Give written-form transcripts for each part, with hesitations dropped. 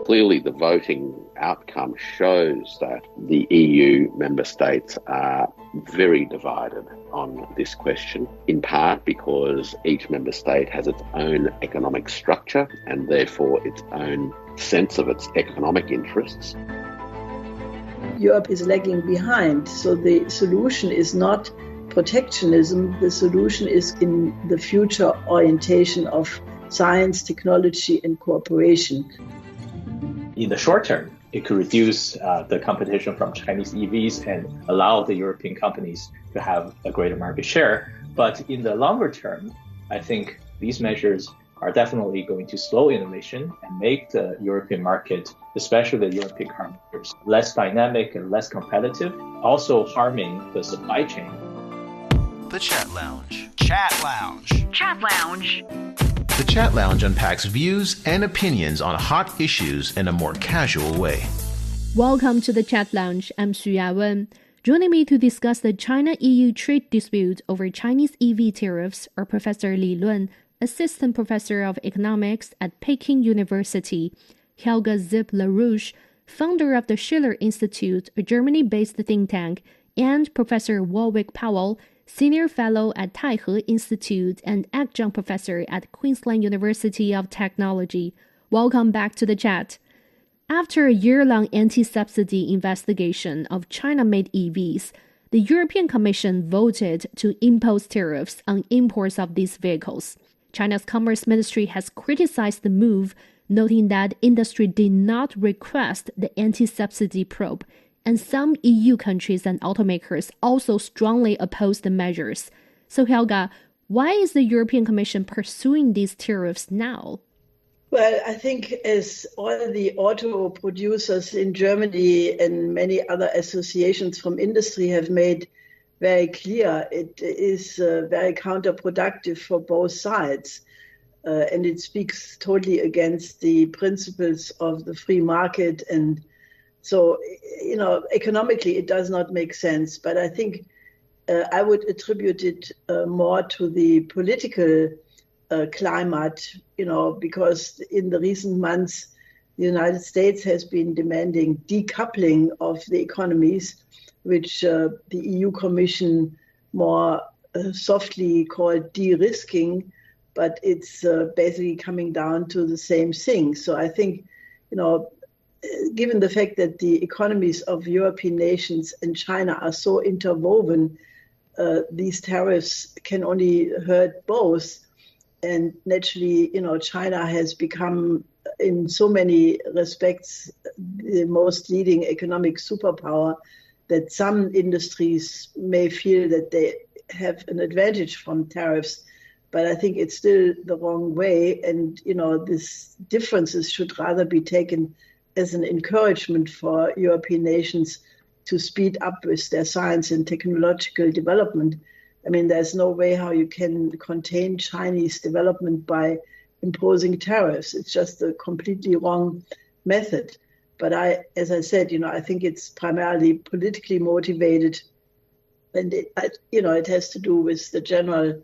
Clearly, the voting outcome shows that the EU member states are very divided on this question, in part because each member state has its own economic structure and therefore its own sense of its economic interests. Europe is lagging behind, so the solution is not protectionism. The solution is in the future orientation of science, technology, and cooperation. In the short term, it could reduce the competition from Chinese EVs and allow the European companies to have a greater market share. But in the longer term, I think these measures are definitely going to slow innovation and make the European market, especially the European car makers, less dynamic and less competitive, also harming the supply chain. The Chat Lounge. Chat Lounge. Chat Lounge. The Chat Lounge unpacks views and opinions on hot issues in a more casual way. Welcome to the Chat Lounge. I'm Xu Yawen. Joining me to discuss the China-EU trade dispute over Chinese EV tariffs are Professor Li Lun, Assistant Professor of Economics at Peking University, Helga Zepp-LaRouche, founder of the Schiller Institute, a Germany-based think tank, and Professor Warwick Powell, Senior Fellow at Taihe Institute and Adjunct Professor at Queensland University of Technology. Welcome back to the chat. After a year-long anti-subsidy investigation of China-made EVs, the European Commission voted to impose tariffs on imports of these vehicles. China's Commerce Ministry has criticized the move, noting that industry did not request the anti-subsidy probe, and some EU countries and automakers also strongly oppose the measures. So Helga, why is the European Commission pursuing these tariffs now? Well, I think as all the auto producers in Germany and many other associations from industry have made very clear, it is very counterproductive for both sides. And it speaks totally against the principles of the free market. And so, economically, it does not make sense. But I think I would attribute it more to the political climate, because in the recent months, the United States has been demanding decoupling of the economies, which the EU Commission more softly called de-risking, but it's basically coming down to the same thing. So I think, given the fact that the economies of European nations and China are so interwoven, these tariffs can only hurt both. And naturally, China has become, in so many respects, the most leading economic superpower, that some industries may feel that they have an advantage from tariffs. But I think it's still the wrong way. And, these differences should rather be taken as an encouragement for European nations to speed up with their science and technological development. I mean, there's no way how you can contain Chinese development by imposing tariffs. It's just a completely wrong method. But as I said, I think it's primarily politically motivated. And, it has to do with the general,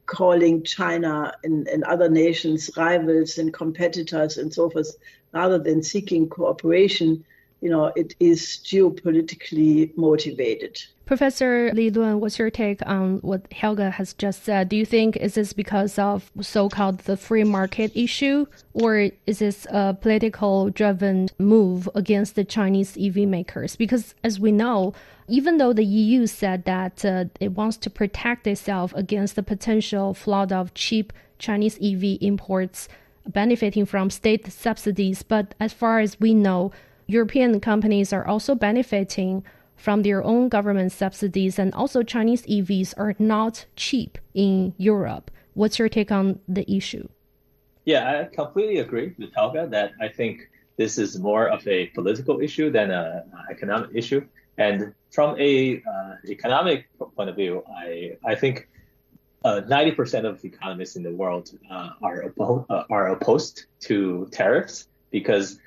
calling China and other nations rivals and competitors and so forth, rather than seeking cooperation. It is geopolitically motivated. Professor Li Lun, what's your take on what Helga has just said? Do you think is this because of so-called the free market issue, or is this a political-driven move against the Chinese EV makers? Because as we know, even though the EU said that it wants to protect itself against the potential flood of cheap Chinese EV imports benefiting from state subsidies, but as far as we know, European companies are also benefiting from their own government subsidies, and also Chinese EVs are not cheap in Europe. What's your take on the issue? Yeah, I completely agree with Helga that I think this is more of a political issue than an economic issue. And from a economic point of view, I think 90% of economists in the world are opposed to tariffs because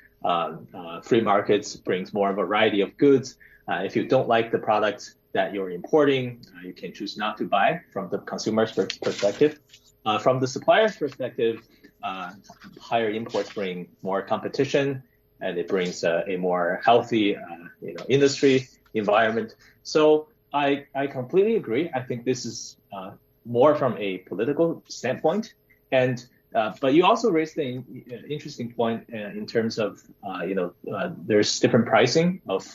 free markets brings more variety of goods. If you don't like the products that you're importing, you can choose not to buy from the consumer's perspective. From the supplier's perspective, higher imports bring more competition, and it brings a more healthy, industry environment. So I completely agree. I think this is more from a political standpoint, and but you also raised the interesting point in terms of there's different pricing of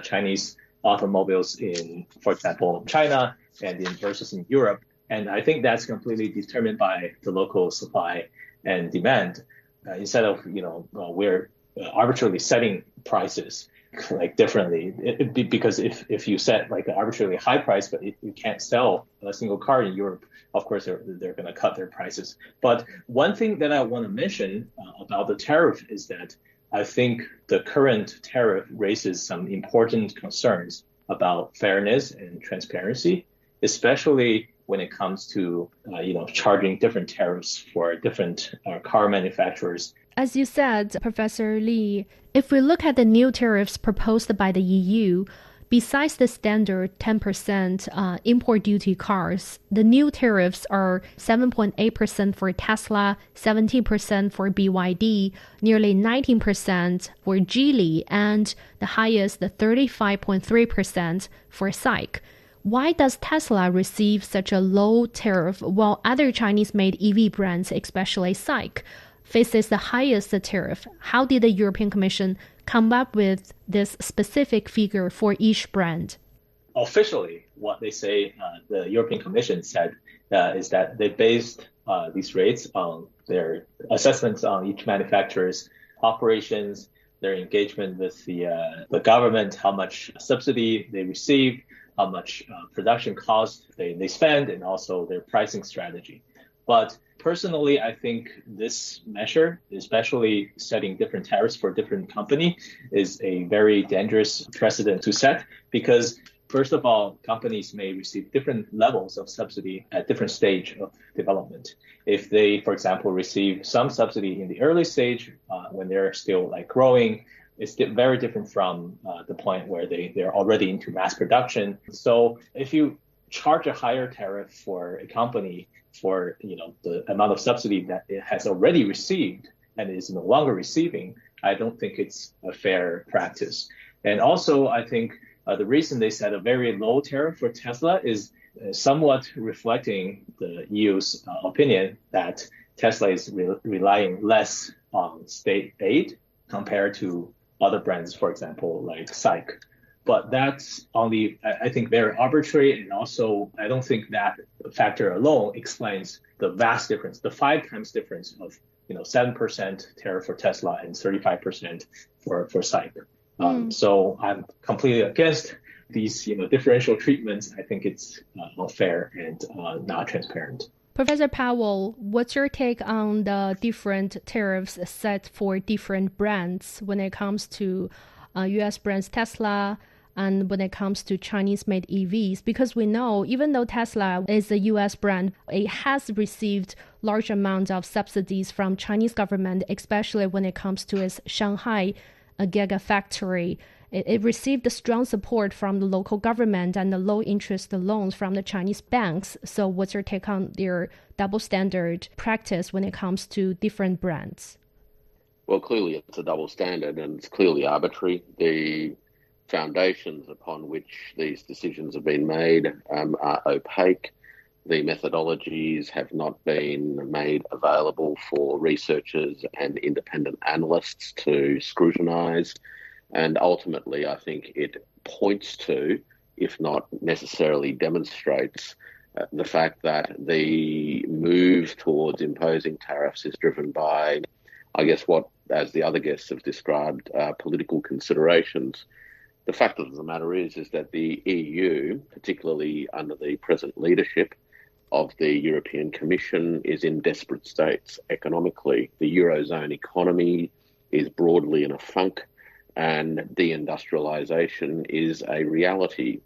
Chinese automobiles in, for example, China and versus in Europe, and I think that's completely determined by the local supply and demand instead of we're arbitrarily setting prices like differently, because if you set like an arbitrarily high price, but you can't sell a single car in Europe, of course they're going to cut their prices. But one thing that I want to mention about the tariff is that I think the current tariff raises some important concerns about fairness and transparency, especially when it comes to charging different tariffs for different car manufacturers. As you said, Professor Li, if we look at the new tariffs proposed by the EU, besides the standard 10% import duty cars, the new tariffs are 7.8% for Tesla, 17% for BYD, nearly 19% for Geely, and the highest, the 35.3% for SAIC. Why does Tesla receive such a low tariff while other Chinese-made EV brands, especially SAIC, faces the highest tariff? How did the European Commission come up with this specific figure for each brand? Officially, what they say, the European Commission said, is that they based these rates on their assessments on each manufacturer's operations, their engagement with the government, how much subsidy they receive, how much production cost they spend, and also their pricing strategy. But personally, I think this measure, especially setting different tariffs for different company, is a very dangerous precedent to set because, first of all, companies may receive different levels of subsidy at different stage of development. If they, for example, receive some subsidy in the early stage when they're still like growing, it's very different from the point where they're already into mass production. So if you charge a higher tariff for a company for the amount of subsidy that it has already received and is no longer receiving, I don't think it's a fair practice. And also, I think the reason they set a very low tariff for Tesla is somewhat reflecting the EU's opinion that Tesla is relying less on state aid compared to other brands, for example, like SAIC. But that's only, I think, very arbitrary. And also, I don't think that factor alone explains the vast difference, the 5 times difference of 7% tariff for Tesla and 35% for SAIC. So I'm completely against these differential treatments. I think it's unfair and not transparent. Professor Powell, what's your take on the different tariffs set for different brands when it comes to U.S. brands Tesla and when it comes to Chinese-made EVs? Because we know, even though Tesla is a U.S. brand, it has received large amounts of subsidies from Chinese government, especially when it comes to its Shanghai gigafactory. It received strong support from the local government and the low-interest loans from the Chinese banks. So what's your take on their double standard practice when it comes to different brands? Well, clearly it's a double standard and it's clearly arbitrary. The foundations upon which these decisions have been made are opaque. The methodologies have not been made available for researchers and independent analysts to scrutinise. And ultimately, I think it points to, if not necessarily demonstrates, the fact that the move towards imposing tariffs is driven by, I guess, what, as the other guests have described, political considerations. The fact of the matter is that the EU, particularly under the present leadership of the European Commission, is in desperate states economically. The Eurozone economy is broadly in a funk, and deindustrialization is a reality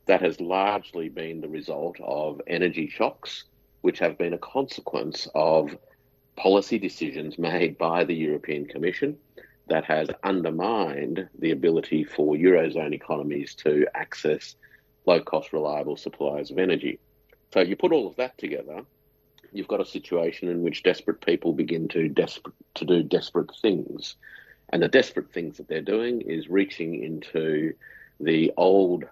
that has largely been the result of energy shocks, which have been a consequence of policy decisions made by the European Commission that has undermined the ability for Eurozone economies to access low-cost, reliable supplies of energy. So you put all of that together, you've got a situation in which desperate people begin to do desperate things. And the desperate things that they're doing is reaching into the old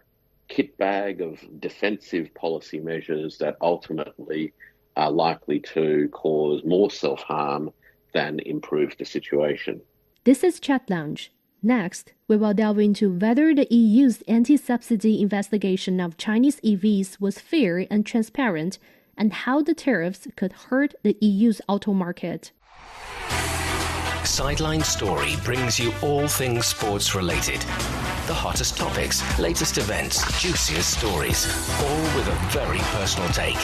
kit bag of defensive policy measures that ultimately are likely to cause more self-harm than improve the situation. This is Chat Lounge. Next, we will delve into whether the EU's anti-subsidy investigation of Chinese EVs was fair and transparent, and how the tariffs could hurt the EU's auto market. Sideline Story brings you all things sports related. The hottest topics, latest events, juiciest stories, all with a very personal take.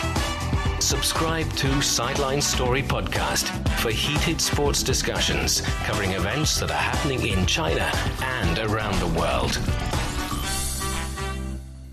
Subscribe to Sideline Story Podcast for heated sports discussions covering events that are happening in China and around the world.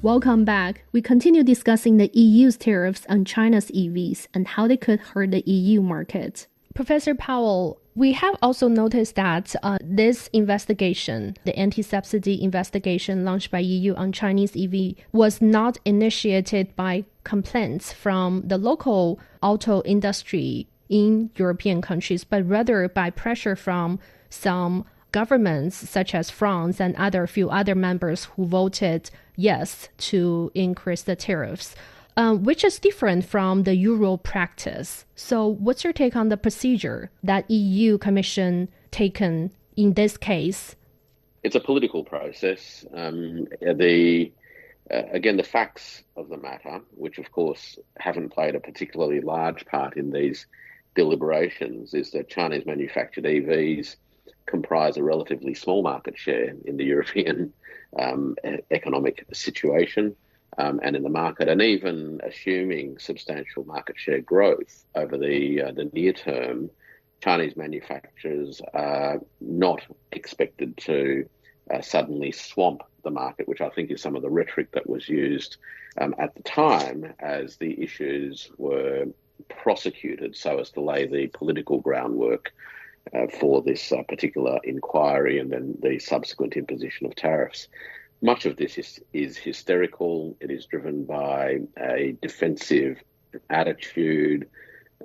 Welcome back. We continue discussing the EU's tariffs on China's EVs and how they could hurt the EU market. Professor Powell, we have also noticed that this investigation, the anti-subsidy investigation launched by EU on Chinese EV, was not initiated by complaints from the local auto industry in European countries, but rather by pressure from some governments such as France and few other members who voted yes to increase the tariffs. Which is different from the Euro practice. So what's your take on the procedure that EU Commission taken in this case? It's a political process. The facts of the matter, which of course haven't played a particularly large part in these deliberations, is that Chinese manufactured EVs comprise a relatively small market share in the European economic situation. And in the market, and even assuming substantial market share growth over the near term, Chinese manufacturers are not expected to suddenly swamp the market, which I think is some of the rhetoric that was used at the time as the issues were prosecuted so as to lay the political groundwork for this particular inquiry and then the subsequent imposition of tariffs. Much of this is hysterical. It is driven by a defensive attitude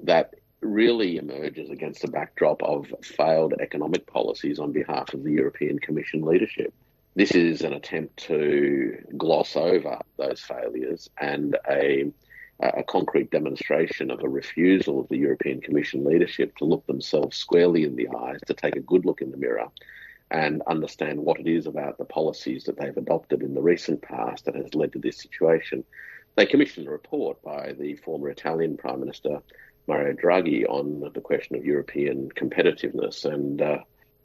that really emerges against the backdrop of failed economic policies on behalf of the European Commission leadership. This is an attempt to gloss over those failures and a concrete demonstration of a refusal of the European Commission leadership to look themselves squarely in the eyes, to take a good look in the mirror and understand what it is about the policies that they've adopted in the recent past that has led to this situation. They commissioned a report by the former Italian Prime Minister, Mario Draghi, on the question of European competitiveness.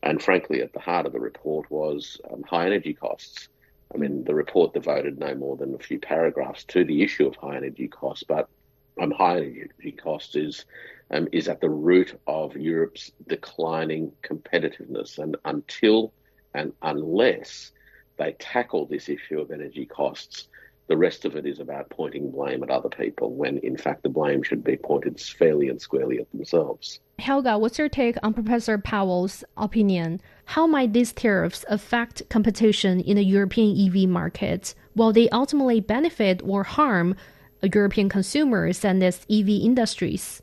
And frankly, at the heart of the report was high energy costs. I mean, the report devoted no more than a few paragraphs to the issue of high energy costs, but high energy costs is at the root of Europe's declining competitiveness. And until and unless they tackle this issue of energy costs, the rest of it is about pointing blame at other people, when in fact the blame should be pointed fairly and squarely at themselves. Helga, what's your take on Professor Powell's opinion? How might these tariffs affect competition in the European EV market? Will they ultimately benefit or harm European consumers and its EV industries?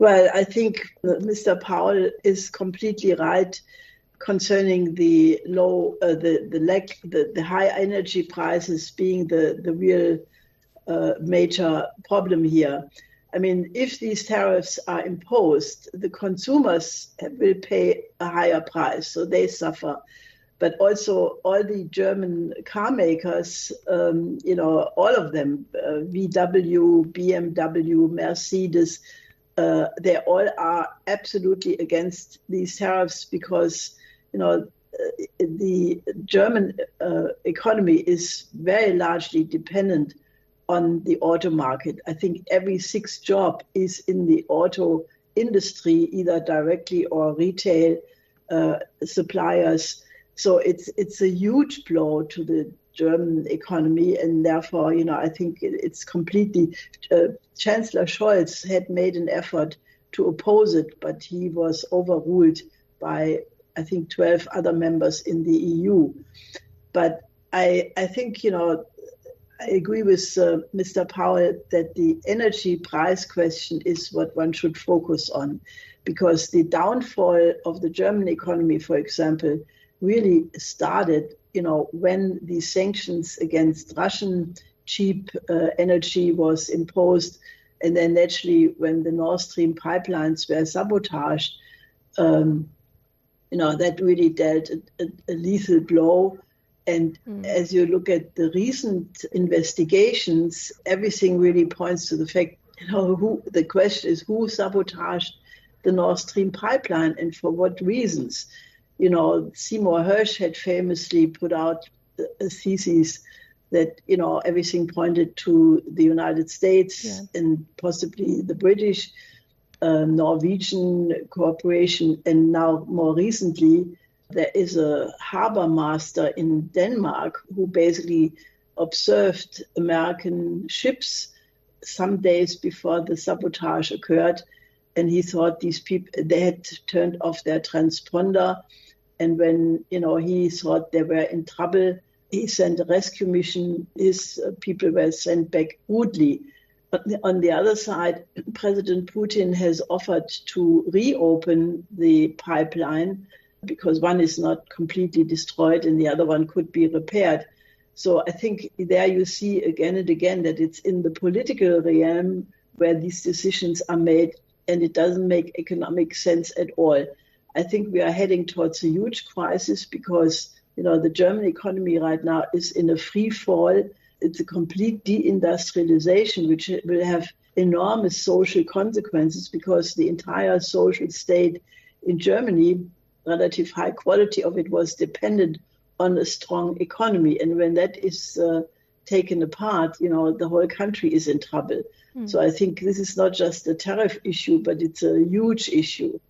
Well, I think Mr. Powell is completely right concerning the high energy prices being the real major problem here. I mean, if these tariffs are imposed, the consumers will pay a higher price, so they suffer. But also all the German car makers, all of them, VW, BMW, Mercedes, they all are absolutely against these tariffs because, the German economy is very largely dependent on the auto market. I think every sixth job is in the auto industry, either directly or retail suppliers. So it's a huge blow to the German economy, and therefore, I think it's completely. Chancellor Scholz had made an effort to oppose it, but he was overruled by, I think, 12 other members in the EU. But I think, I agree with Mr. Powell that the energy price question is what one should focus on, because the downfall of the German economy, for example, really started, when the sanctions against Russian cheap energy was imposed, and then naturally when the Nord Stream pipelines were sabotaged, that really dealt a lethal blow. And as you look at the recent investigations, everything really points to the fact, the question is who sabotaged the Nord Stream pipeline and for what reasons. Seymour Hersh had famously put out a thesis that, everything pointed to the United States and possibly the British, Norwegian cooperation. And now more recently, there is a harbor master in Denmark who basically observed American ships some days before the sabotage occurred. And he thought these people, they had turned off their transponder. And when, he thought they were in trouble, he sent a rescue mission. His people were sent back rudely. But on the other side, President Putin has offered to reopen the pipeline because one is not completely destroyed and the other one could be repaired. So I think there you see again and again that it's in the political realm where these decisions are made, and it doesn't make economic sense at all. I think we are heading towards a huge crisis because, the German economy right now is in a free fall. It's a complete deindustrialization, which will have enormous social consequences because the entire social state in Germany, relative high quality of it, was dependent on a strong economy. And when that is taken apart, the whole country is in trouble. So I think this is not just a tariff issue, but it's a huge issue.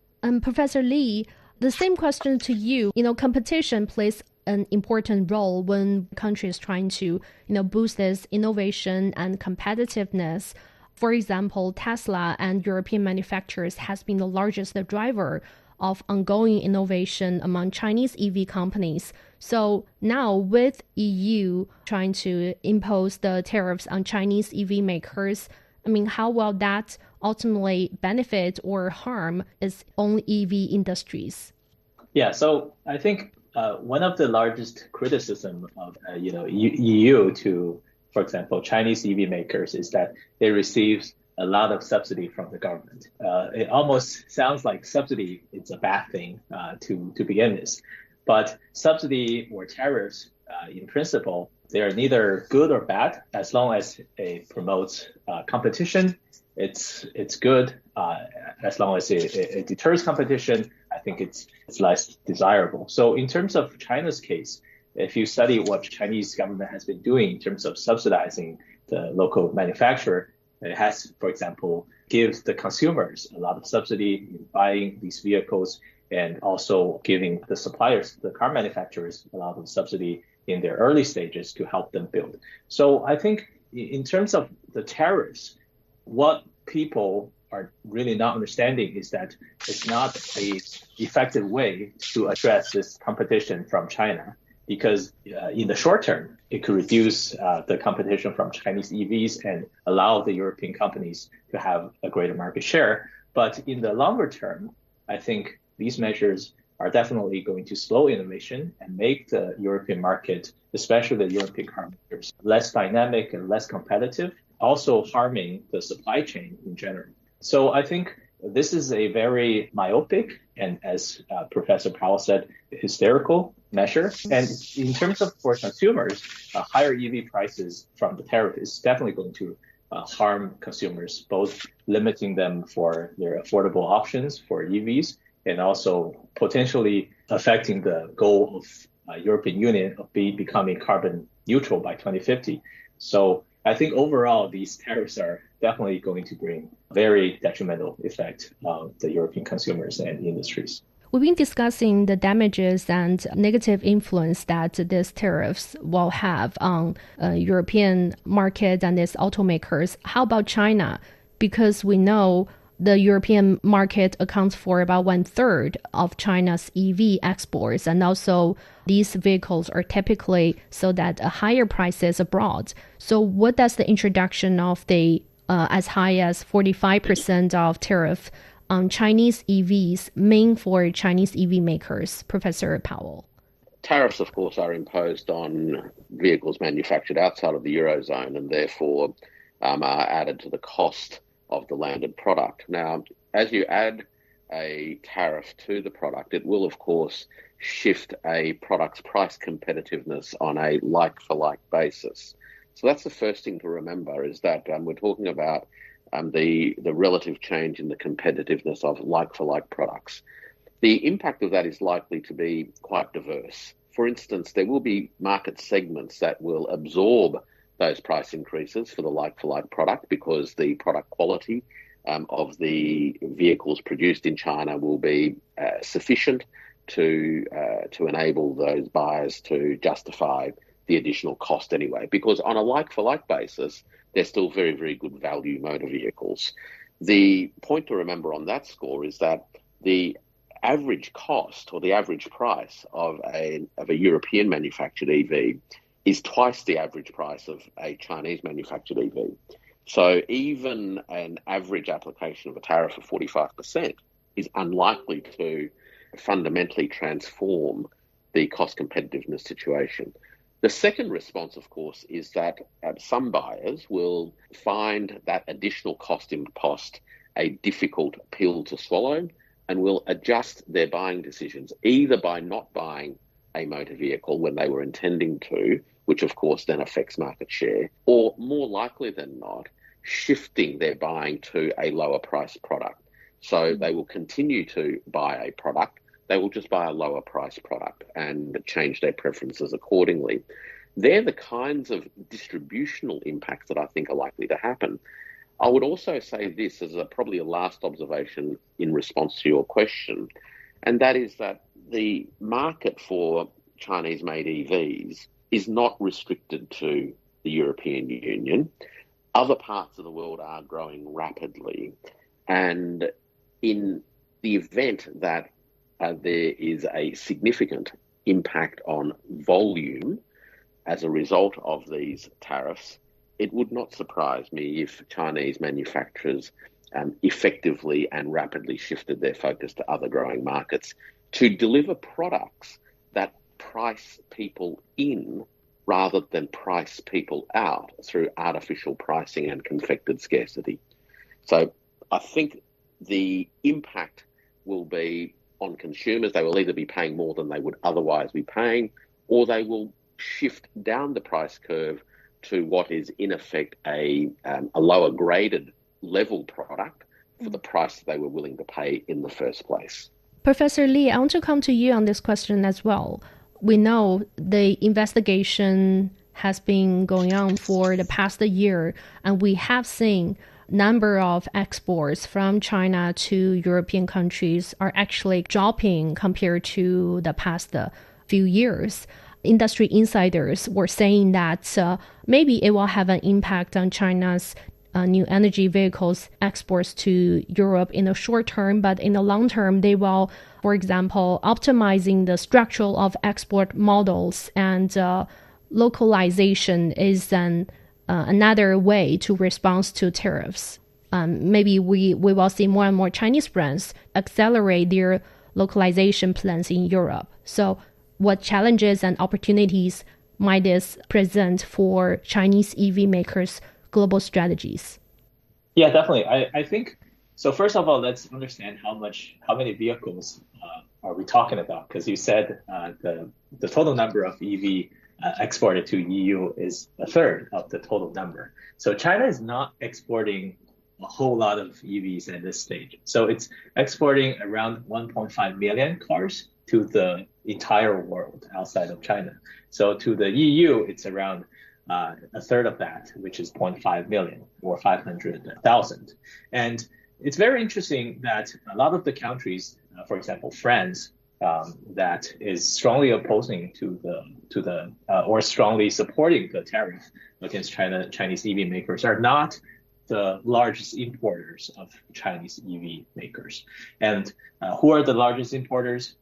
Professor Li, the same question to you. Competition plays an important role when countries trying to, boost this innovation and competitiveness. For example, Tesla and European manufacturers has been the largest driver of ongoing innovation among Chinese EV companies. So now with EU trying to impose the tariffs on Chinese EV makers, how will that ultimately benefit or harm its own EV industries? Yeah, so I think one of the largest criticism of EU to, for example, Chinese EV makers is that they receive a lot of subsidy from the government. It almost sounds like subsidy is a bad thing to begin with, but subsidy or tariffs, in principle, they are neither good or bad as long as it promotes competition. It's good as long as it deters competition. I think it's less desirable. So in terms of China's case, if you study what Chinese government has been doing in terms of subsidizing the local manufacturer, it has, for example, give the consumers a lot of subsidy in buying these vehicles and also giving the suppliers, the car manufacturers, a lot of subsidy in their early stages to help them build. So I think in terms of the tariffs, what people are really not understanding is that it's not an effective way to address this competition from China, because in the short term, it could reduce the competition from Chinese EVs and allow the European companies to have a greater market share. But in the longer term, I think these measures are definitely going to slow innovation and make the European market, especially the European car makers, less dynamic and less competitive, also harming the supply chain in general. So I think this is a very myopic and, as Professor Powell said, hysterical measure. And in terms of for consumers, higher EV prices from the tariff is definitely going to harm consumers, both limiting them for their affordable options for EVs and also potentially affecting the goal of European Union of becoming carbon neutral by 2050. So I think overall, these tariffs are definitely going to bring very detrimental effect on the European consumers and industries. We've been discussing the damages and negative influence that these tariffs will have on European markets and its automakers. How about China? Because we know the European market accounts for about 1/3 of China's EV exports, and also these vehicles are typically sold at higher prices abroad. So what does the introduction of the as high as 45% of tariff on Chinese EVs mean for Chinese EV makers, Professor Powell? Tariffs, of course, are imposed on vehicles manufactured outside of the Eurozone and therefore are added to the cost of the landed product. Now, as you add a tariff to the product, it will, of course, shift a product's price competitiveness on a like-for-like basis. So that's the first thing to remember, is that we're talking about the relative change in the competitiveness of like-for-like products. The impact of that is likely to be quite diverse. For instance, there will be market segments that will absorb those price increases for the like-for-like product because the product quality of the vehicles produced in China will be sufficient to enable those buyers to justify the additional cost anyway. Because on a like-for-like basis, they're still very, very good value motor vehicles. The point to remember on that score is that the average cost or the average price of a European manufactured EV is twice the average price of a Chinese manufactured EV. So even an average application of a tariff of 45% is unlikely to fundamentally transform the cost competitiveness situation. The second response, of course, is that some buyers will find that additional cost impost a difficult pill to swallow and will adjust their buying decisions, either by not buying a motor vehicle when they were intending to, which of course then affects market share, or more likely than not, shifting their buying to a lower price product. So they will continue to buy a product, they will just buy a lower price product and change their preferences accordingly. They're the kinds of distributional impacts that I think are likely to happen. I would also say this as probably a last observation in response to your question, and that is that the market for Chinese-made EVs is not restricted to the European Union. Other parts of the world are growing rapidly, and in the event that there is a significant impact on volume as a result of these tariffs, it would not surprise me if Chinese manufacturers effectively and rapidly shifted their focus to other growing markets to deliver products that price people in rather than price people out through artificial pricing and confected scarcity. So I think the impact will be on consumers. They will either be paying more than they would otherwise be paying, or they will shift down the price curve to what is in effect a lower graded level product for the price that they were willing to pay in the first place. Professor Li, I want to come to you on this question as well. We know the investigation has been going on for the past year, and we have seen number of exports from China to European countries are actually dropping compared to the past few years. Industry insiders were saying that maybe it will have an impact on China's new energy vehicles exports to Europe in the short term, but in the long term, they will, for example, optimizing the structure of export models, and localization is another way to respond to tariffs. Maybe we will see more and more Chinese brands accelerate their localization plans in Europe. So what challenges and opportunities might this present for Chinese EV makers' global strategies? Yeah, definitely. I think, so first of all, let's understand how many vehicles are we talking about? Because you said the total number of EV exported to EU is a third of the total number. So China is not exporting a whole lot of EVs at this stage. So it's exporting around 1.5 million cars to the entire world outside of China. So to the EU, it's around a third of that, which is 0.5 million or 500,000. And it's very interesting that a lot of the countries, for example, France, that is strongly opposing to or strongly supporting the tariff against Chinese EV makers are not the largest importers of Chinese EV makers. And who are the largest importers?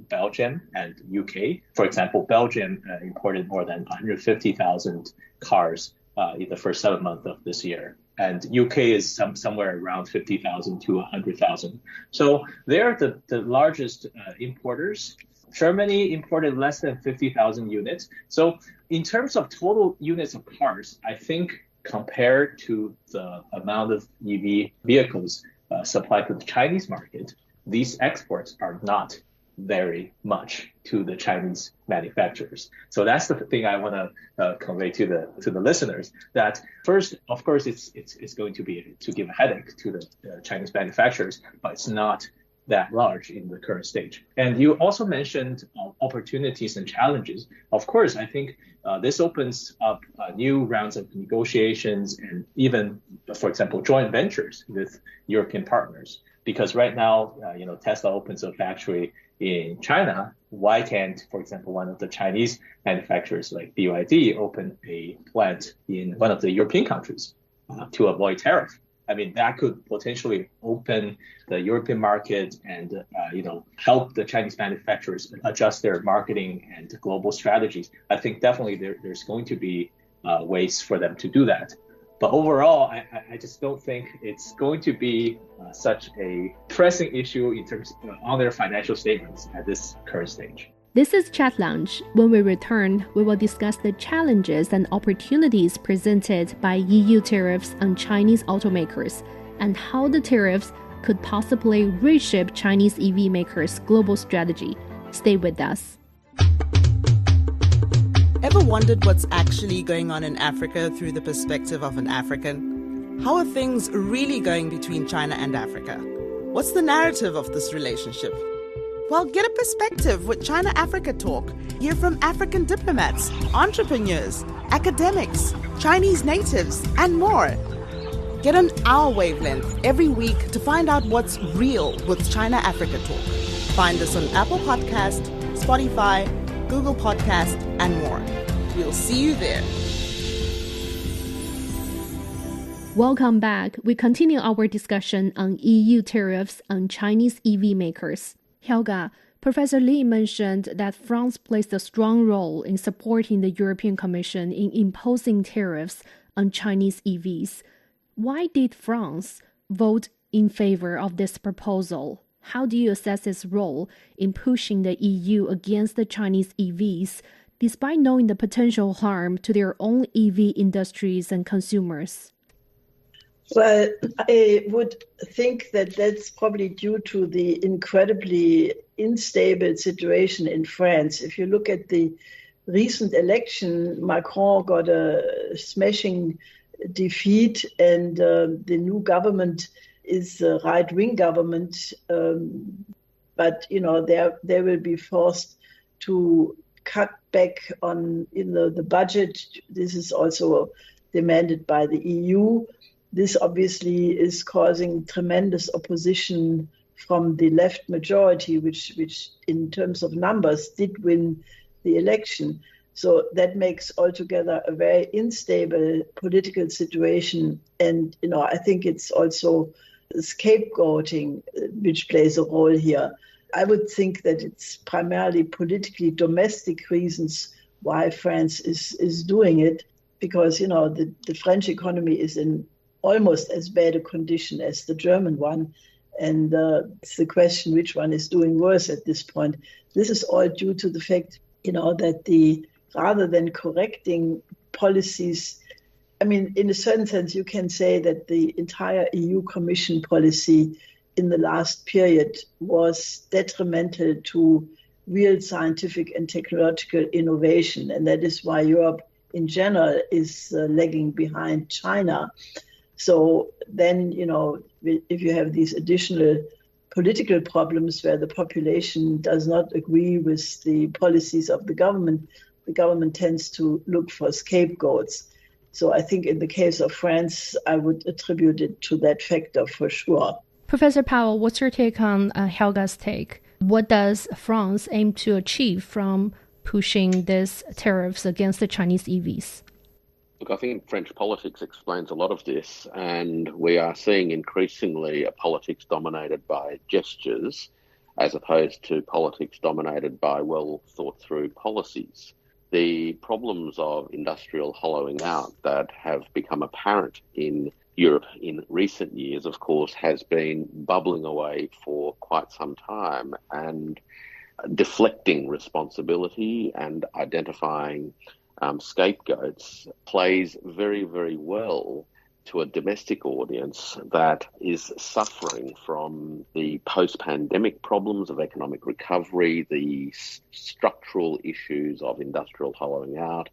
Belgium and UK. For example, Belgium imported more than 150,000 cars in the first 7 months of this year. And UK is somewhere around 50,000 to 100,000. So they're the largest importers. Germany imported less than 50,000 units. So in terms of total units of cars, I think compared to the amount of EV vehicles supplied to the Chinese market, these exports are not very much to the Chinese manufacturers. So that's the thing I want to convey to the listeners. That first, of course, it's going to be to give a headache to the Chinese manufacturers, but it's not that large in the current stage. And you also mentioned opportunities and challenges. Of course, I think this opens up new rounds of negotiations and even, for example, joint ventures with European partners. Because right now, Tesla opens a factory in China. Why can't, for example, one of the Chinese manufacturers like BYD open a plant in one of the European countries to avoid tariff? I mean, that could potentially open the European market and, help the Chinese manufacturers adjust their marketing and global strategies. I think definitely there's going to be ways for them to do that. But overall, I just don't think it's going to be such a pressing issue in terms on their financial statements at this current stage. This is Chat Lounge. When we return, we will discuss the challenges and opportunities presented by EU tariffs on Chinese automakers and how the tariffs could possibly reshape Chinese EV makers' global strategy. Stay with us. Ever wondered what's actually going on in Africa through the perspective of an African? How are things really going between China and Africa? What's the narrative of this relationship? Well, get a perspective with China-Africa Talk. Hear from African diplomats, entrepreneurs, academics, Chinese natives, and more. Get on our wavelength every week to find out what's real with China-Africa Talk. Find us on Apple Podcast, Spotify, Google Podcast, and more. We'll see you there. Welcome back. We continue our discussion on EU tariffs on Chinese EV makers. Helga, Professor Li mentioned that France plays a strong role in supporting the European Commission in imposing tariffs on Chinese EVs. Why did France vote in favor of this proposal? How do you assess its role in pushing the EU against the Chinese EVs, despite knowing the potential harm to their own EV industries and consumers? Well, I would think that that's probably due to the incredibly unstable situation in France. If you look at the recent election, Macron got a smashing defeat, and the new government is a right-wing government. But, they will be forced to cut back on the budget. This is also demanded by the EU. This obviously is causing tremendous opposition from the left majority, which in terms of numbers did win the election. So that makes altogether a very unstable political situation. And, I think it's also scapegoating which plays a role here. I would think that it's primarily politically domestic reasons why France is doing it, because, the French economy is in almost as bad a condition as the German one. And it's the question which one is doing worse at this point. This is all due to the fact, that rather than correcting policies, in a certain sense, you can say that the entire EU Commission policy in the last period was detrimental to real scientific and technological innovation. And that is why Europe in general is lagging behind China. So then, if you have these additional political problems where the population does not agree with the policies of the government tends to look for scapegoats. So I think in the case of France, I would attribute it to that factor for sure. Professor Powell, what's your take on Helga's take? What does France aim to achieve from pushing these tariffs against the Chinese EVs? Look, I think French politics explains a lot of this, and we are seeing increasingly a politics dominated by gestures as opposed to politics dominated by well thought through policies. The problems of industrial hollowing out that have become apparent in Europe in recent years, of course, has been bubbling away for quite some time, and deflecting responsibility and identifying scapegoats plays very, very well to a domestic audience that is suffering from the post-pandemic problems of economic recovery, the structural issues of industrial hollowing out,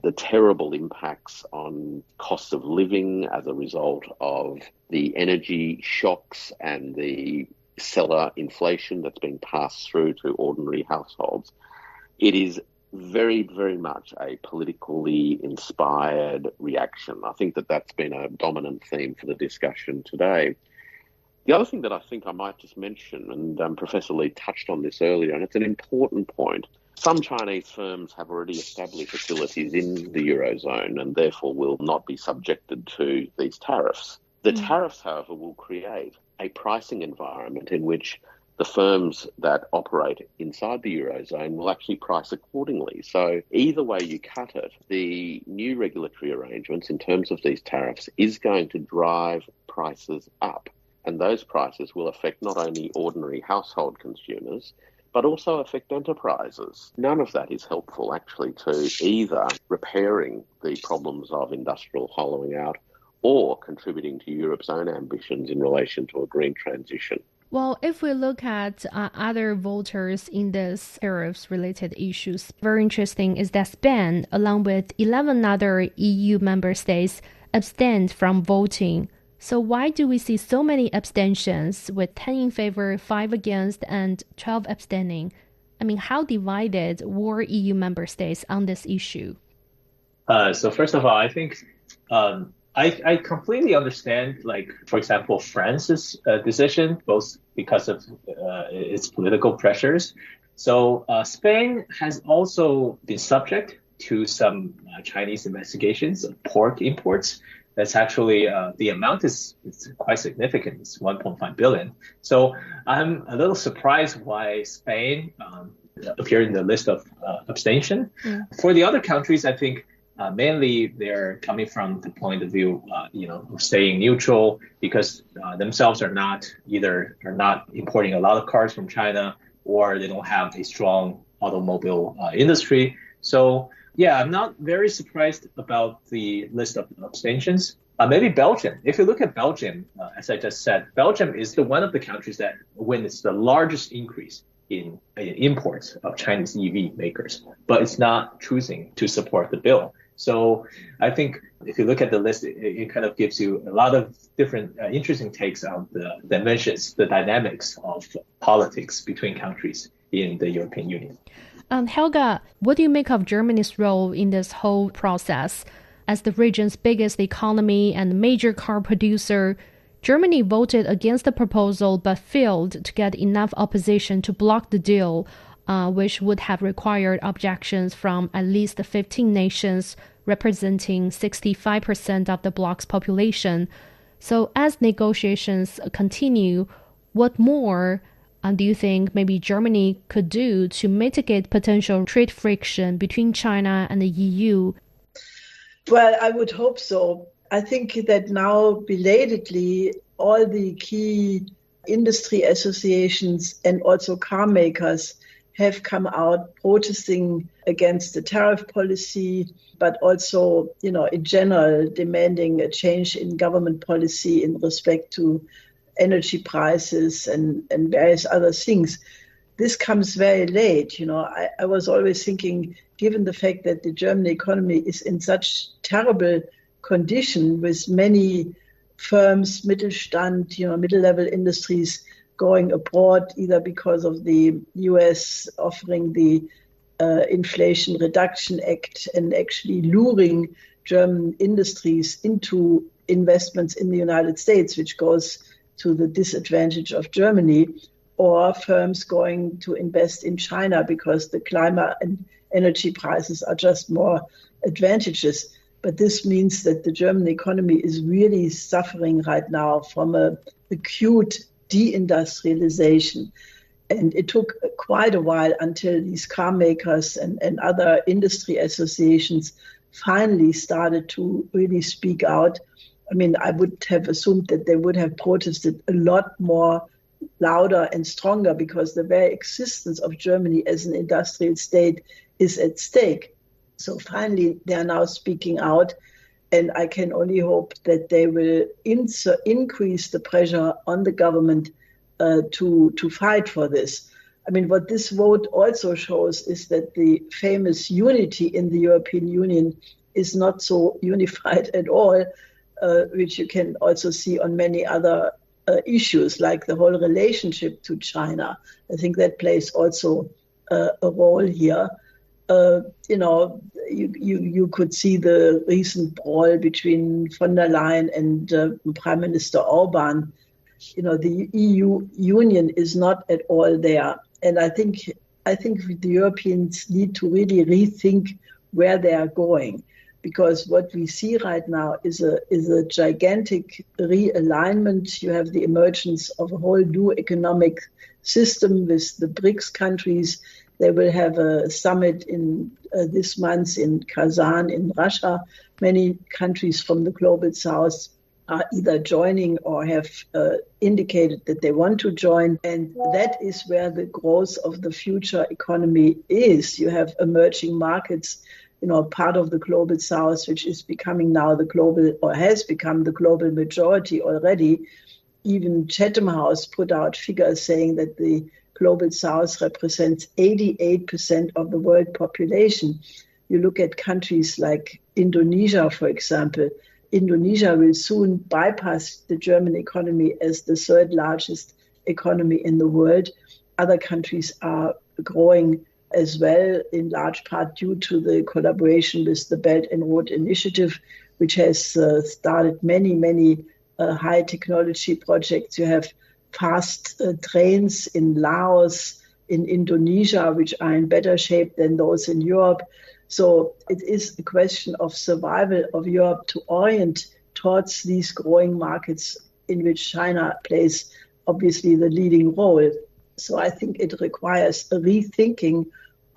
the terrible impacts on cost of living as a result of the energy shocks and the stellar inflation that's being passed through to ordinary households. It is very, very much a politically inspired reaction. I think that that's been a dominant theme for the discussion today. The other thing that I think I might just mention, and Professor Lee touched on this earlier, and it's an important point, some Chinese firms have already established facilities in the Eurozone and therefore will not be subjected to these tariffs. The tariffs, however, will create a pricing environment in which the firms that operate inside the Eurozone will actually price accordingly. So either way you cut it, the new regulatory arrangements in terms of these tariffs is going to drive prices up. And those prices will affect not only ordinary household consumers, but also affect enterprises. None of that is helpful, actually, to either repairing the problems of industrial hollowing out or contributing to Europe's own ambitions in relation to a green transition. Well, if we look at other voters in this tariffs-related issues, very interesting is that Spain, along with 11 other EU member states, abstained from voting. So why do we see so many abstentions, with 10 in favor, 5 against, and 12 abstaining? I mean, how divided were EU member states on this issue? So first of all, I think I completely understand, like, for example, France's decision, both because of its political pressures. So Spain has also been subject to some Chinese investigations of pork imports. That's actually, the amount is quite significant. It's 1.5 billion. So I'm a little surprised why Spain appeared in the list of abstention. For the other countries, I think mainly they're coming from the point of view, of staying neutral, because themselves are not importing a lot of cars from China, or they don't have a strong automobile industry. So yeah, I'm not very surprised about the list of abstentions. Maybe Belgium. If you look at Belgium, as I just said, Belgium is one of the countries that witnessed the largest increase in imports of Chinese EV makers, but it's not choosing to support the bill. So I think if you look at the list, it kind of gives you a lot of different interesting takes on the dimensions, the dynamics of politics between countries in the European Union. Helga, what do you make of Germany's role in this whole process? As the region's biggest economy and major car producer, Germany voted against the proposal but failed to get enough opposition to block the deal, which would have required objections from at least 15 nations representing 65% of the bloc's population. So as negotiations continue, what more do you think maybe Germany could do to mitigate potential trade friction between China and the EU? Well, I would hope so. I think that now, belatedly, all the key industry associations and also car makers have come out protesting against the tariff policy, but also, in general, demanding a change in government policy in respect to energy prices and various other things. This comes very late. I was always thinking, given the fact that the German economy is in such terrible condition, with many firms, Mittelstand, middle-level industries going abroad, either because of the US offering the Inflation Reduction Act and actually luring German industries into investments in the United States, which goes to the disadvantage of Germany, or firms going to invest in China because the climate and energy prices are just more advantageous. But this means that the German economy is really suffering right now from an acute deindustrialization. And it took quite a while until these car makers and other industry associations finally started to really speak out. I mean, I would have assumed that they would have protested a lot more louder and stronger, because the very existence of Germany as an industrial state is at stake. So finally, they are now speaking out, and I can only hope that they will increase the pressure on the government to fight for this. I mean, what this vote also shows is that the famous unity in the European Union is not so unified at all, which you can also see on many other issues, like the whole relationship to China. I think that plays also a role here. You could see the recent brawl between von der Leyen and Prime Minister Orban. The EU Union is not at all there. And I think the Europeans need to really rethink where they are going, because what we see right now is a gigantic realignment. You have the emergence of a whole new economic system with the BRICS countries. They will have a summit in this month in Kazan in Russia. Many countries from the global south are either joining or have indicated that they want to join. And that is where the growth of the future economy is. You have emerging markets, part of the global south, which is becoming now the global, or has become the global majority already. Even Chatham House put out figures saying that the global south represents 88% of the world population. You look at countries like Indonesia, for example. Indonesia will soon bypass the German economy as the third largest economy in the world. Other countries are growing as well, in large part due to the collaboration with the Belt and Road Initiative, which has started many high technology projects. You have fast trains in Laos, in Indonesia, which are in better shape than those in Europe. So it is a question of survival of Europe to orient towards these growing markets in which China plays obviously the leading role. So I think it requires a rethinking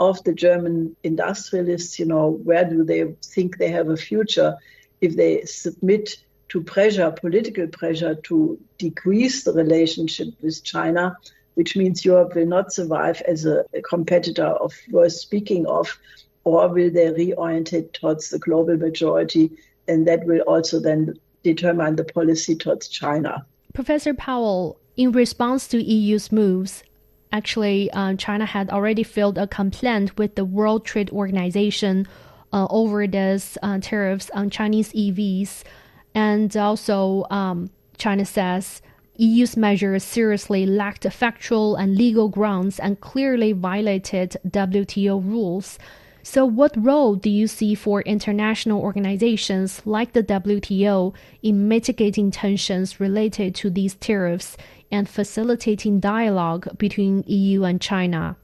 of the German industrialists. Where do they think they have a future if they submit to political pressure to decrease the relationship with China, which means Europe will not survive as a competitor worth speaking of, or will they reorientate towards the global majority, and that will also then determine the policy towards China. Professor Powell, in response to EU's moves, actually China had already filed a complaint with the World Trade Organization over these tariffs on Chinese EVs. And also, China says EU's measures seriously lacked factual and legal grounds and clearly violated WTO rules. So what role do you see for international organizations like the WTO in mitigating tensions related to these tariffs and facilitating dialogue between EU and China?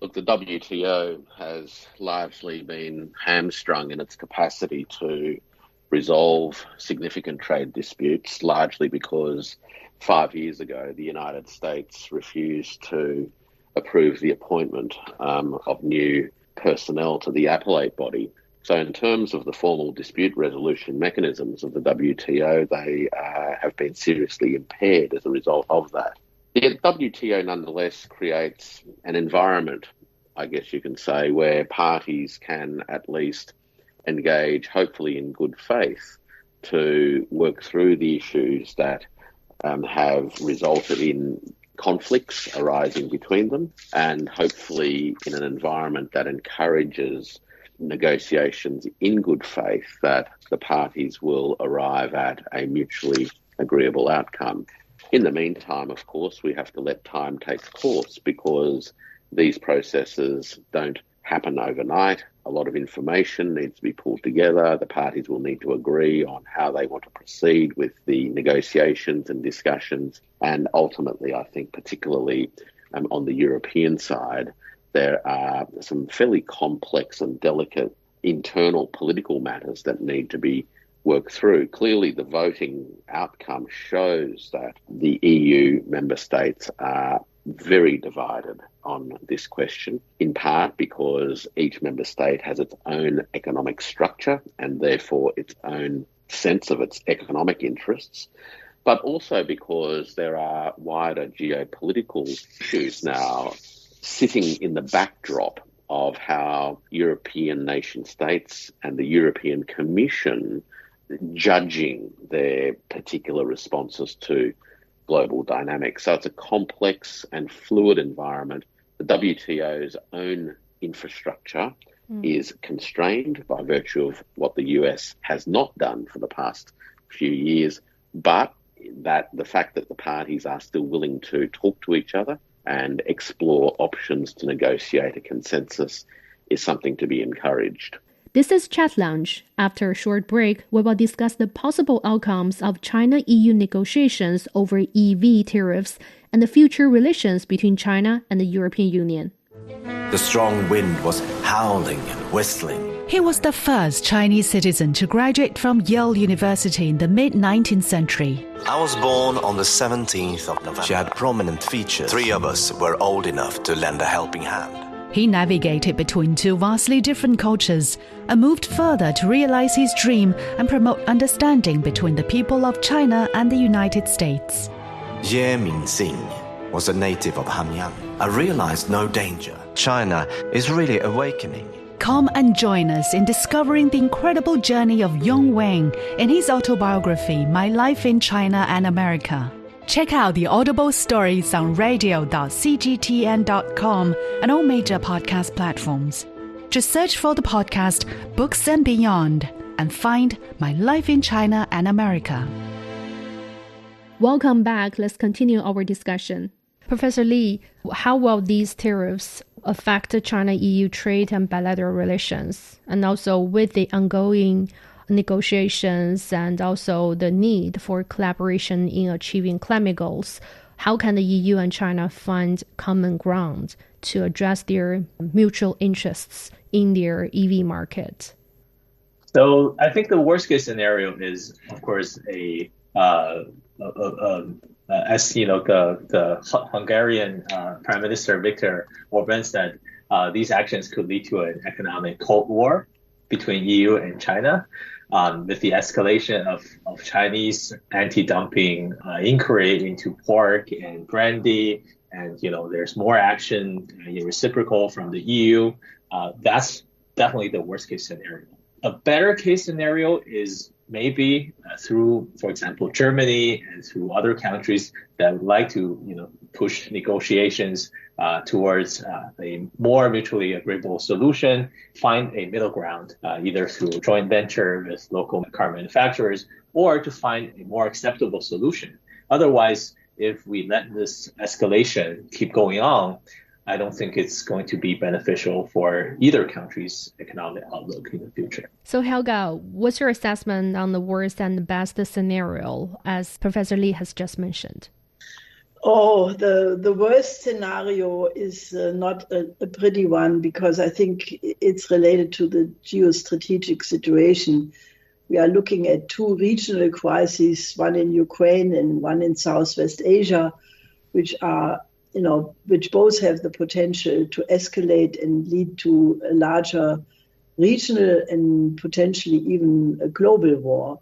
Look, the WTO has largely been hamstrung in its capacity to resolve significant trade disputes, largely because 5 years ago the United States refused to approve the appointment of new personnel to the appellate body. So in terms of the formal dispute resolution mechanisms of the WTO, they have been seriously impaired as a result of that. The WTO nonetheless creates an environment, I guess you can say, where parties can at least engage, hopefully in good faith, to work through the issues that have resulted in conflicts arising between them, and hopefully in an environment that encourages negotiations in good faith that the parties will arrive at a mutually agreeable outcome. In the meantime, of course, we have to let time take course, because these processes don't happen overnight. A lot of information needs to be pulled together. The parties will need to agree on how they want to proceed with the negotiations and discussions. And ultimately, I think particularly on the European side, there are some fairly complex and delicate internal political matters that need to be worked through. Clearly, the voting outcome shows that the EU member states are very divided on this question, in part because each member state has its own economic structure and therefore its own sense of its economic interests, but also because there are wider geopolitical issues now sitting in the backdrop of how European nation states and the European Commission judging their particular responses to global dynamics. So it's a complex and fluid environment. The WTO's own infrastructure is constrained by virtue of what the US has not done for the past few years, but that the fact that the parties are still willing to talk to each other and explore options to negotiate a consensus is something to be encouraged. This is Chat Lounge. After a short break, we will discuss the possible outcomes of China-EU negotiations over EV tariffs and the future relations between China and the European Union. The strong wind was howling and whistling. He was the first Chinese citizen to graduate from Yale University in the mid-19th century. I was born on the 17th of November. She had prominent features. 3 of us were old enough to lend a helping hand. He navigated between 2 vastly different cultures and moved further to realize his dream and promote understanding between the people of China and the United States. Ye Mingxing was a native of Hanyang. I realized no danger. China is really awakening. Come and join us in discovering the incredible journey of Yong Wang in his autobiography, My Life in China and America. Check out the Audible stories on radio.cgtn.com and all major podcast platforms. Just search for the podcast Books and Beyond and find My Life in China and America. Welcome back. Let's continue our discussion. Professor Li, how will these tariffs affect China-EU trade and bilateral relations? And also with the ongoing negotiations and also the need for collaboration in achieving climate goals, how can the EU and China find common ground to address their mutual interests in their EV market? So I think the worst case scenario is, of course, as you know, the Hungarian Prime Minister Viktor Orban said, these actions could lead to an economic cold war between EU and China, with the escalation of Chinese anti-dumping inquiry into pork and brandy, and there's more action reciprocal from the EU. That's definitely the worst case scenario. A better case scenario is maybe through, for example, Germany and through other countries that would like to, push negotiations towards a more mutually agreeable solution, find a middle ground, either through a joint venture with local car manufacturers or to find a more acceptable solution. Otherwise, if we let this escalation keep going on, I don't think it's going to be beneficial for either country's economic outlook in the future. So Helga, what's your assessment on the worst and the best scenario, as Professor Li has just mentioned? Oh, the worst scenario is not a pretty one, because I think it's related to the geostrategic situation. We are looking at 2 regional crises, one in Ukraine and one in Southwest Asia, which both have the potential to escalate and lead to a larger regional and potentially even a global war.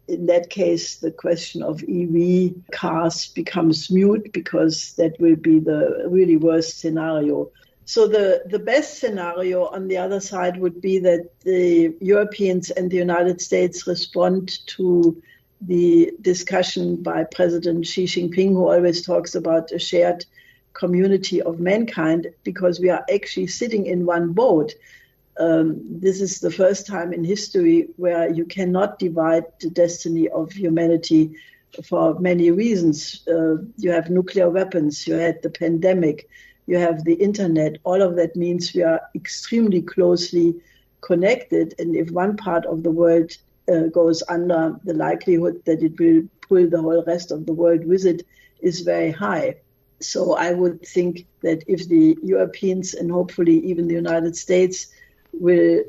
In that case, the question of EV cars becomes moot, because that will be the really worst scenario. So the best scenario on the other side would be that the Europeans and the United States respond to the discussion by President Xi Jinping, who always talks about a shared community of mankind, because we are actually sitting in one boat. This is the first time in history where you cannot divide the destiny of humanity for many reasons. You have nuclear weapons, you had the pandemic, you have the internet. All of that means we are extremely closely connected. And if one part of the world goes under, the likelihood that it will pull the whole rest of the world with it is very high. So I would think that if the Europeans and hopefully even the United States will,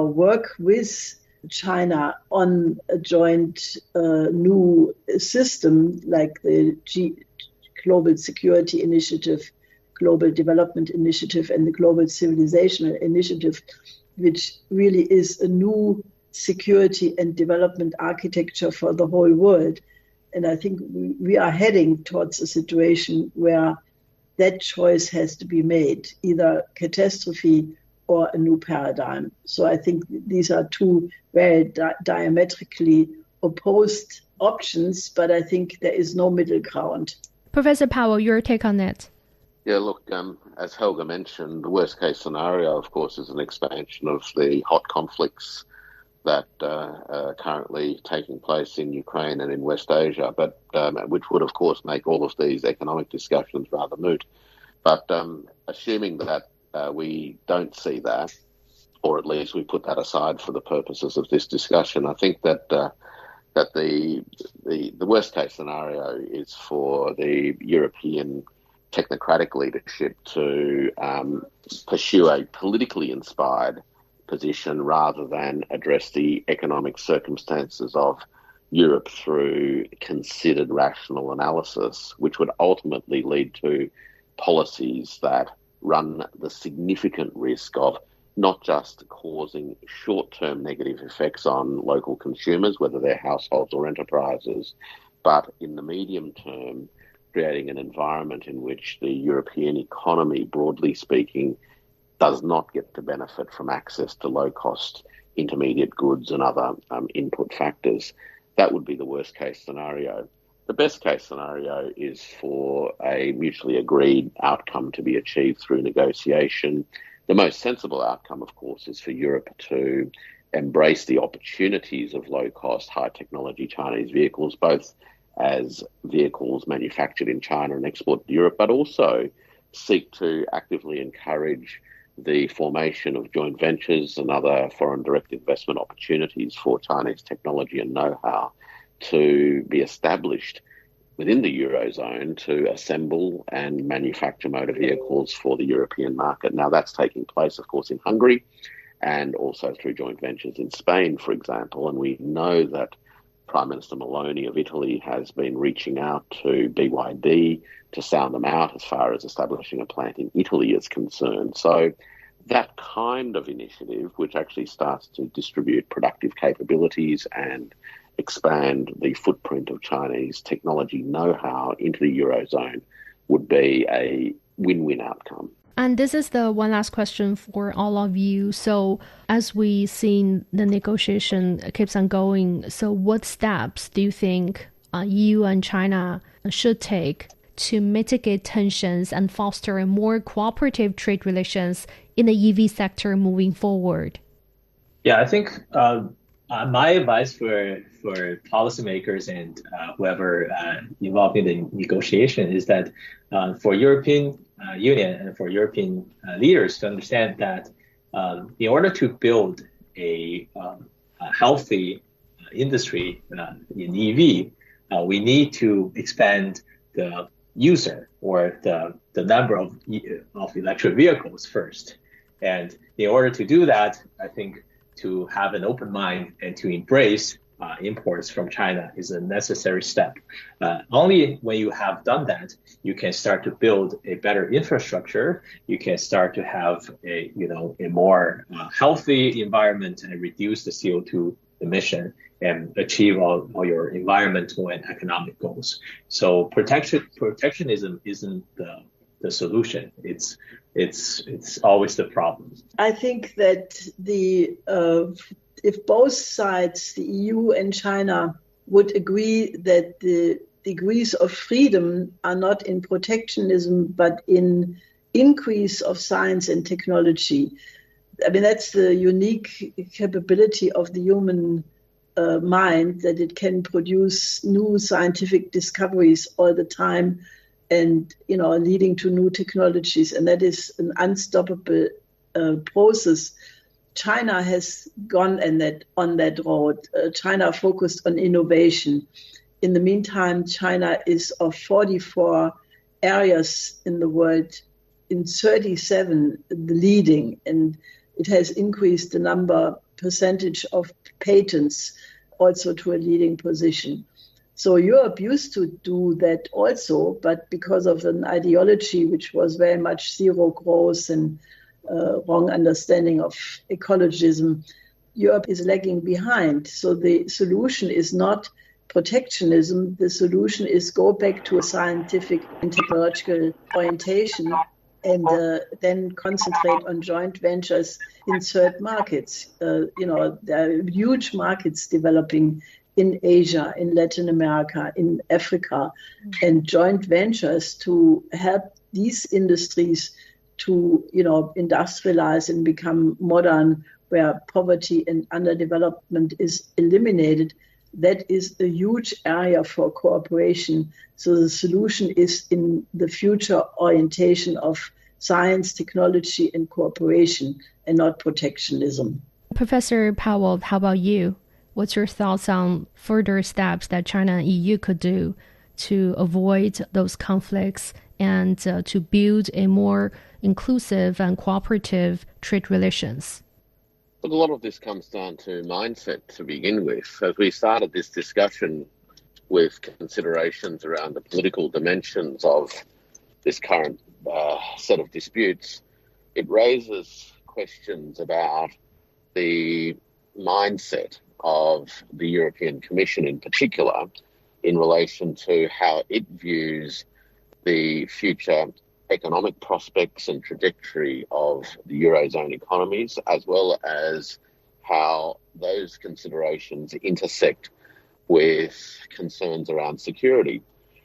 work with China on a joint new system like the Global Security Initiative, Global Development Initiative, and the Global Civilization Initiative, which really is a new security and development architecture for the whole world. And I think we are heading towards a situation where that choice has to be made, either catastrophe or a new paradigm. So I think these are two very diametrically opposed options, but I think there is no middle ground. Professor Powell, your take on that? Yeah, look, as Helga mentioned, the worst case scenario, of course, is an expansion of the hot conflicts that are currently taking place in Ukraine and in West Asia, but which would, of course, make all of these economic discussions rather moot. But assuming that we don't see that, or at least we put that aside for the purposes of this discussion, I think that the worst case scenario is for the European technocratic leadership to pursue a politically inspired position rather than address the economic circumstances of Europe through considered rational analysis, which would ultimately lead to policies that run the significant risk of not just causing short-term negative effects on local consumers, whether they're households or enterprises, but in the medium term, creating an environment in which the European economy, broadly speaking, does not get to benefit from access to low-cost intermediate goods and other input factors. That would be the worst-case scenario. The best-case scenario is for a mutually agreed outcome to be achieved through negotiation. The most sensible outcome, of course, is for Europe to embrace the opportunities of low-cost, high-technology Chinese vehicles, both as vehicles manufactured in China and exported to Europe, but also seek to actively encourage the formation of joint ventures and other foreign direct investment opportunities for Chinese technology and know-how to be established within the Eurozone to assemble and manufacture motor vehicles for the European market. Now, that's taking place, of course, in Hungary and also through joint ventures in Spain, for example. And we know that Prime Minister Meloni of Italy has been reaching out to BYD to sound them out as far as establishing a plant in Italy is concerned. So that kind of initiative, which actually starts to distribute productive capabilities and expand the footprint of Chinese technology know-how into the Eurozone, would be a win-win outcome. And this is the one last question for all of you. So as we see the negotiation keeps on going, so what steps do you think EU and China should take to mitigate tensions and foster a more cooperative trade relations in the EV sector moving forward? Yeah, I think my advice for policymakers and whoever involved in the negotiation is that for European Union and for European leaders to understand that in order to build a healthy industry in EV, we need to expand the user or the number of electric vehicles first. And in order to do that, I think to have an open mind and to embrace imports from China is a necessary step. Only when you have done that, you can start to build a better infrastructure. You can start to have a more healthy environment and reduce the CO2 emission and achieve all your environmental and economic goals. So protectionism isn't the solution. It's always the problem. I think that if both sides, the EU and China, would agree that the degrees of freedom are not in protectionism, but in increase of science and technology. I mean, that's the unique capability of the human mind, that it can produce new scientific discoveries all the time and, leading to new technologies. And that is an unstoppable process. China has gone on that road. China focused on innovation. In the meantime, China is of 44 areas in the world, in 37 the leading. And it has increased the percentage of patents also to a leading position. So Europe used to do that also, but because of an ideology which was very much zero growth and wrong understanding of ecologism, Europe is lagging behind. So the solution is not protectionism. The solution is go back to a scientific and technological orientation and then concentrate on joint ventures in third markets. There are huge markets developing in Asia, in Latin America, in Africa, and joint ventures to help these industries to, industrialize and become modern, where poverty and underdevelopment is eliminated. That is a huge area for cooperation. So the solution is in the future orientation of science, technology, and cooperation, and not protectionism. Professor Powell, how about you? What's your thoughts on further steps that China and EU could do to avoid those conflicts and to build a more inclusive and cooperative trade relations? Look, a lot of this comes down to mindset to begin with. As we started this discussion with considerations around the political dimensions of this current set of disputes, it raises questions about the mindset of the European Commission in particular in relation to how it views the future economic prospects and trajectory of the Eurozone economies, as well as how those considerations intersect with concerns around security.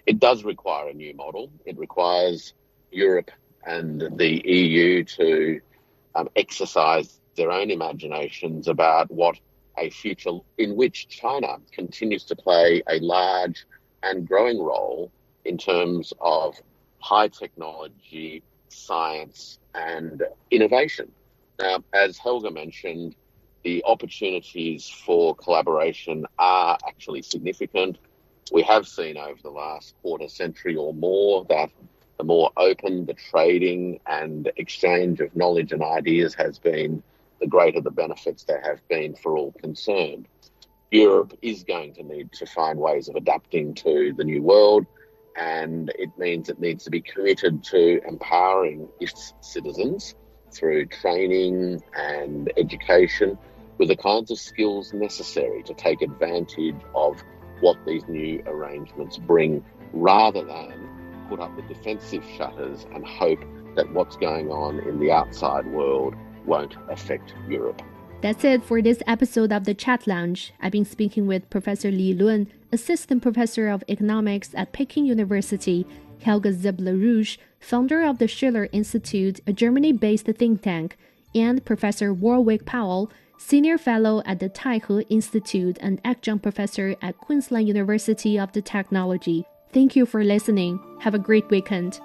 It does require a new model. It requires Europe and the EU to exercise their own imaginations about what a future in which China continues to play a large and growing role in terms of high technology, science, and innovation. Now, as Helga mentioned, the opportunities for collaboration are actually significant. We have seen over the last quarter century or more that the more open the trading and exchange of knowledge and ideas has been, the greater the benefits there have been for all concerned. Europe is going to need to find ways of adapting to the new world, and it means it needs to be committed to empowering its citizens through training and education with the kinds of skills necessary to take advantage of what these new arrangements bring, rather than put up the defensive shutters and hope that what's going on in the outside world won't affect Europe. That's it for this episode of the Chat Lounge. I've been speaking with Professor Li Lun, Assistant Professor of Economics at Peking University, Helga Zepp-LaRouche, founder of the Schiller Institute, a Germany-based think tank, and Professor Warwick Powell, Senior Fellow at the Taihe Institute and Adjunct Professor at Queensland University of Technology. Thank you for listening. Have a great weekend.